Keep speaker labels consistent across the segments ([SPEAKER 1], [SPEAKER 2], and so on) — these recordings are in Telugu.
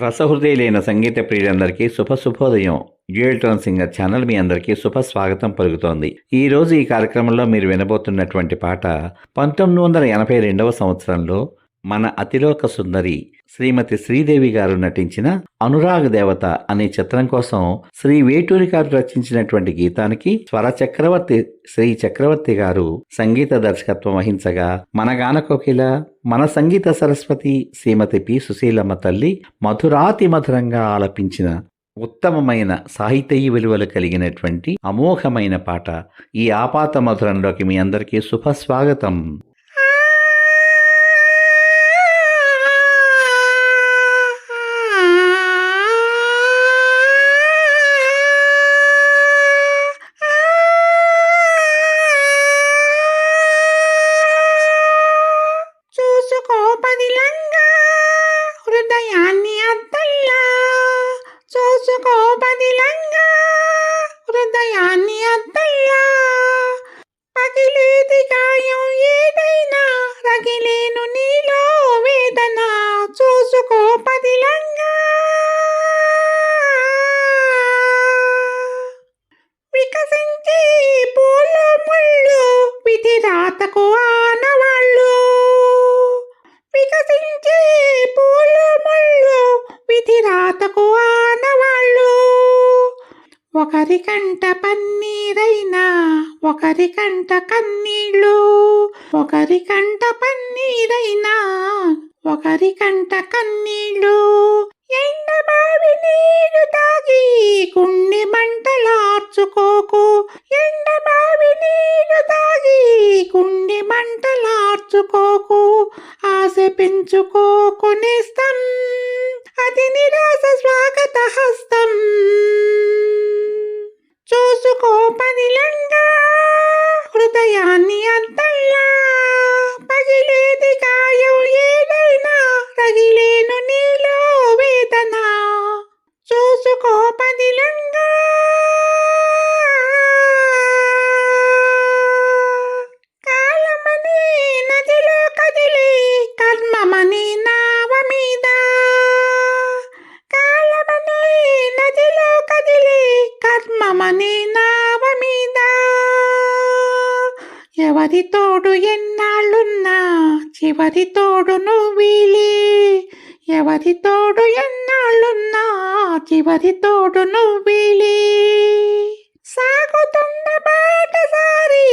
[SPEAKER 1] రసహృదయులైన సంగీత ప్రియులందరికీ శుభోదయం. డ్యూయల్ టోన్ సింగర్ ఛానల్ మీ అందరికీ స్వాగతం పలుకుతోంది. ఈ రోజు ఈ కార్యక్రమంలో మీరు వినబోతున్నటువంటి పాట 1982వ సంవత్సరంలో మన అతిలోక సుందరి శ్రీమతి శ్రీదేవి గారు నటించిన అనురాగ దేవత అనే చిత్రం కోసం శ్రీ వేటూరి గారు రచించినటువంటి గీతానికి స్వర చక్రవర్తి శ్రీ చక్రవర్తి గారు సంగీత దర్శకత్వం వహించగా, మన గాన కోకిల మన సంగీత సరస్వతి శ్రీమతి పి సుశీలమ్మ తల్లి మధురాతి మధురంగా ఆలపించిన ఉత్తమమైన సాహితీ విలువలు కలిగినటువంటి అమోఘమైన పాట. ఈ ఆపాత మధురంలోకి మీ అందరికీ స్వాగతం.
[SPEAKER 2] హృదయాన్ని అద్దల్లా చూసుకో బదిలంగా, హృదయాన్ని అద్దల్లా పగిలేది గాయం ఏదైనా రగిలేను నీలో వేదన. చూసుకో బదిలంగా వికసించి పూలు ముళ్ళు విధి రాతకు ఆనవాళ్ళు. వికసించి పూలు ముళ్ళు విధి రాతకు ఆనవాళ్ళు. ఒకరి కంట పన్నీరైనా ఒకరి కంట కన్నీళ్ళు. ఒకరి కంట పన్నీరైనా ఒకరి కంట కన్నీళ్ళు. ఎండబావి నీరు తాగి గుండె మంటలార్చుకోకు. ఎండబావి నీరు తాగి గుండె మంటలార్చుకోకు. ఆశ పెంచుకోకు నేస్తం, అది నిరాశ స్వాగత హస్తం. చూసుకో పదిలంగా, హృదయాన్ని అద్దల్లా పగిలేది గాయం ఏదైనా రగిలేను నీలో వేదన. చూసుకో పదిలంగా కాలమనే నదిలో కదిలే కర్మమనే నావ మీద. కాలమనే నదిలో కదిలే కర్మమనే నావ మీద. ఎవరి తోడు ఎన్నాళ్ళున్నా చివరి తోడు నువ్వేలే. ఎవరి తోడు ఎన్నాళ్ళున్నా చివరి తోడు నువ్వేలే. సాగుతున్న బాటసారి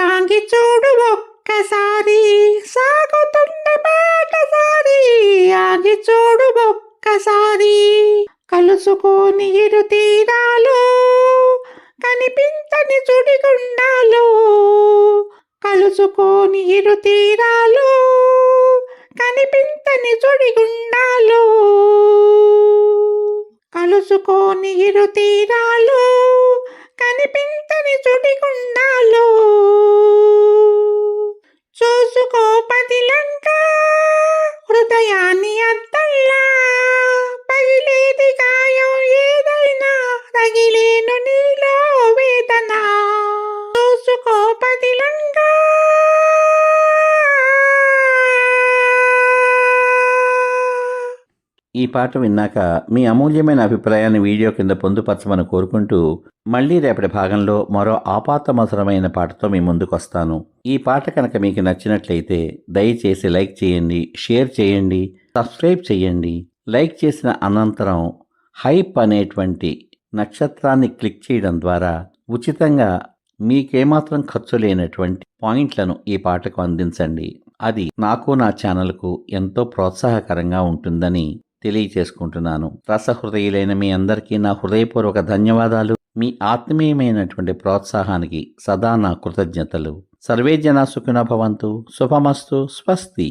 [SPEAKER 2] ఆగి చూడు ఒక్కసారి. సాగుతున్న బాటసారి ఆగి చూడు ఒక్కసారి. కలుసుకోని ఇరు తీరాలు కనిపించని చుడిగుండాలు. కలుసుకోని ఇరు తీరాలు కనిపించని చుడిగుండాలు. కలుసుకోని ఇరు తీరాలు కనిపించని చుడిగుండాలు. చూసుకో పదిలంగా, హృదయాన్ని అద్దల్లా పగిలేది గాయం ఏదైనా రగిలేను నీలో వేదన. చూసుకో పదిలంగా.
[SPEAKER 1] ఈ పాట విన్నాక మీ అమూల్యమైన అభిప్రాయాన్ని వీడియో కింద పొందుపరచమని కోరుకుంటూ, మళ్ళీ రేపటి భాగంలో మరో ఆపాతమధురమైన పాటతో మీ ముందుకు వస్తాను. ఈ పాట కనుక మీకు నచ్చినట్లయితే దయచేసి లైక్ చేయండి, షేర్ చేయండి, సబ్స్క్రైబ్ చేయండి. లైక్ చేసిన అనంతరం హైప్ అనేటువంటి నక్షత్రాన్ని క్లిక్ చేయడం ద్వారా ఉచితంగా మీకేమాత్రం ఖర్చు లేనటువంటి పాయింట్లను ఈ పాటకు అందించండి. అది నాకు నా ఛానల్కు ఎంతో ప్రోత్సాహకరంగా ఉంటుందని తెలియచేసుకుంటున్నాను. రసహృదయులైన మీ అందరికీ నా హృదయపూర్వక ధన్యవాదాలు. మీ ఆత్మీయమైనటువంటి ప్రోత్సాహానికి సదా నా కృతజ్ఞతలు. సర్వే జనా సుఖినో భవంతు. శుభమస్తు. స్వస్తి.